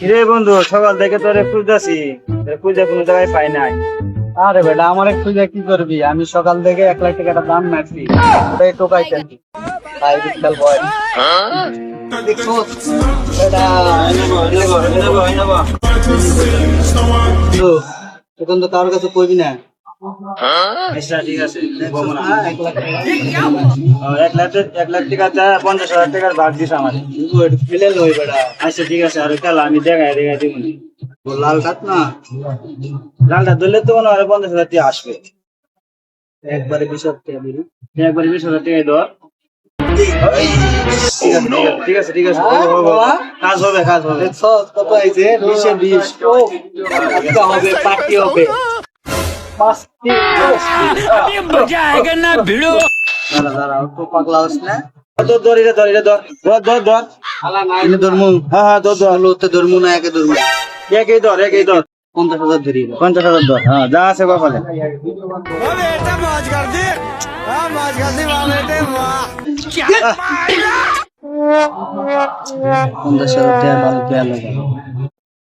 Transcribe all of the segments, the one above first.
রে বন্ধু, সকাল থেকে তোরে খুঁজতেছি, খুঁজে কোনো জায়গায় পাই নাই। আরে বেটা, আমার খুঁজে কি করবি? আমি সকাল থেকে 1 লাখ টাকাটা দাম মারছি, ওটাই টোকাই খেলছি। তাই বিশাল ভয়। দেখছোস? বেটা, বন্ধু, এখন তো কারোর কাছে কইবি না। আচ্ছা, ঠিক আছে, বলবো না। 1 লাখ টাকা। 1 লাখ টাকা চা, 50,000 টাকার ভাগ দিস আমার। বন্ধু, এটা ফেলে লই বেটা। আচ্ছা, ঠিক আছে, আর কাল আমি দেখাই দিব। ও লাল কাট না, লালটা ধরলে তো মনে হয় 50,000 টাকা আসবে। একবারে 20,000 টাকা দিবি। তুই একবার 20,000 টাকাই ধর। ঠিক আছে, ঠিক আছে, কাজ হবে, কাজ হবে। দেখছস কত আইছে? 20 এ 20। ও, আজকে হবে, পার্টি হবে। পাঁচটি। দাঁড়া দাঁড়া, তো পাগলা হস না। ধর ধর, এটা ধর, এটা ধর, ধর ধর ধর। আলা নাই ধর্মু। হ্যাঁ হ্যাঁ, ধর ধর। ষোলোতে ধর্মু না একে ধর্মু। একই ধর, একই ধর। 50,000 ধরি। 50,000 ধর। হ্যাঁ, যা আছে কপালে। 50,000 টাকা ভালো পেয়ে লাগে।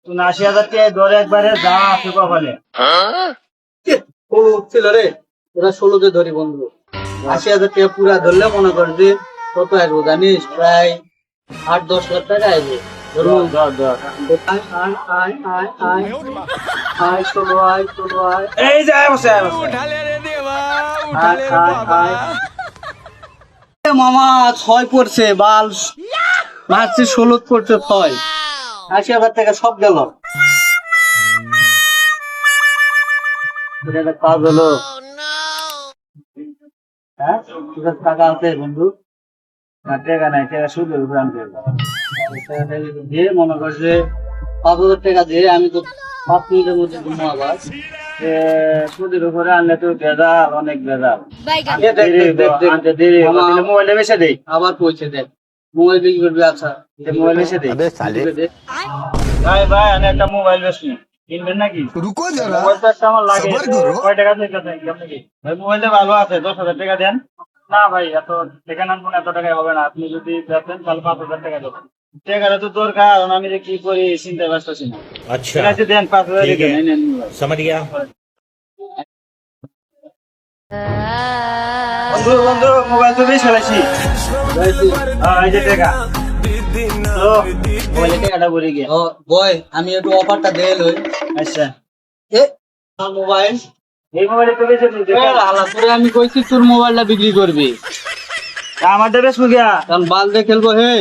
তুই 80,000 টাকা ধর একবারে, যা আছে কপালে। ও ছিল রে, ওরা 16তে ধরি বন্ধু। 80,000 টাকা পুরা ধরলে মনে কর যে কত আসবো জানিস? প্রায় 8-10 লাখ টাকা আসবে। ধরুন ধর ধর। আয় আয় আয় আয় আয় আয়, চলো আয়, চলো আয় এই যে আয় বসে, আয় বসে। আয় আয় আয়। এ মামা 6 পড়ছে বাল, মারছি 16 পড়ছে 6। 80,000 টাকা সব গেল। এটা একটা কাজ হলো। হ্যাঁ, তোর কাছে টাকা আছে বন্ধু? না, টাকা নাই, টাকা সুদের উপর আনতে হবে। দিয়ে মনে কর যে 5,000 টাকা দিয়ে আমি তো 5 মিনিটের মধ্যে ঘুমো আবার। সুদের উপরে আনলে তো বেজাল, অনেক বেজাল। দেখ, দেখ, দেখ, দেখ। আনতে দেরি হবে। মামা, তাহলে মোবাইলটা বেচে দেই। আবার পয়সা দেখ, মোবাইল বিক্রি করবি। আচ্ছা মোবাইল বেচে দেই। দে। ভাই ভাই, আমি একটা মোবাইল বেচবো, কিনবেন নাকি? रुको जरा মোবাইলটা একটা আমার লাগে। सबर करो কয় টাকা থেকে কেমন কি? ভাই মোবাইলটা ভালো আছে, 10,000 টাকা দেন। না ভাই, এত টাকা আনবো না, এত টাকায় হবে না। আপনি যদি বেচেন তাহলে 5,000 টাকা দেবেন। টাকাটা তো দরকার, কারণ আমি যে কি করি চিন্তা ব্যস্ত না। अच्छा ঠিক আছে, দেন 5,000 ठीक দেন। है এই নেন মোবাইল। समझ गया বন্ধু বন্ধু, মোবাইল তো বেশ ফেলাইছি। এই যে টাকা তো, মোবাইলে টাকাটা ভরে গিয়ে। ও বয়, আমি একটু অফারটা দিয়ে লই। আচ্ছা, এ মোবাইল, এই মোবাইলে তো বেশি দিই। আলা তোরে আমি কইছি তোর মোবাইলটা বিক্রি করবি, আমারটা বেশ গিয়া। কারণ বাল দিয়ে খেলবো হে।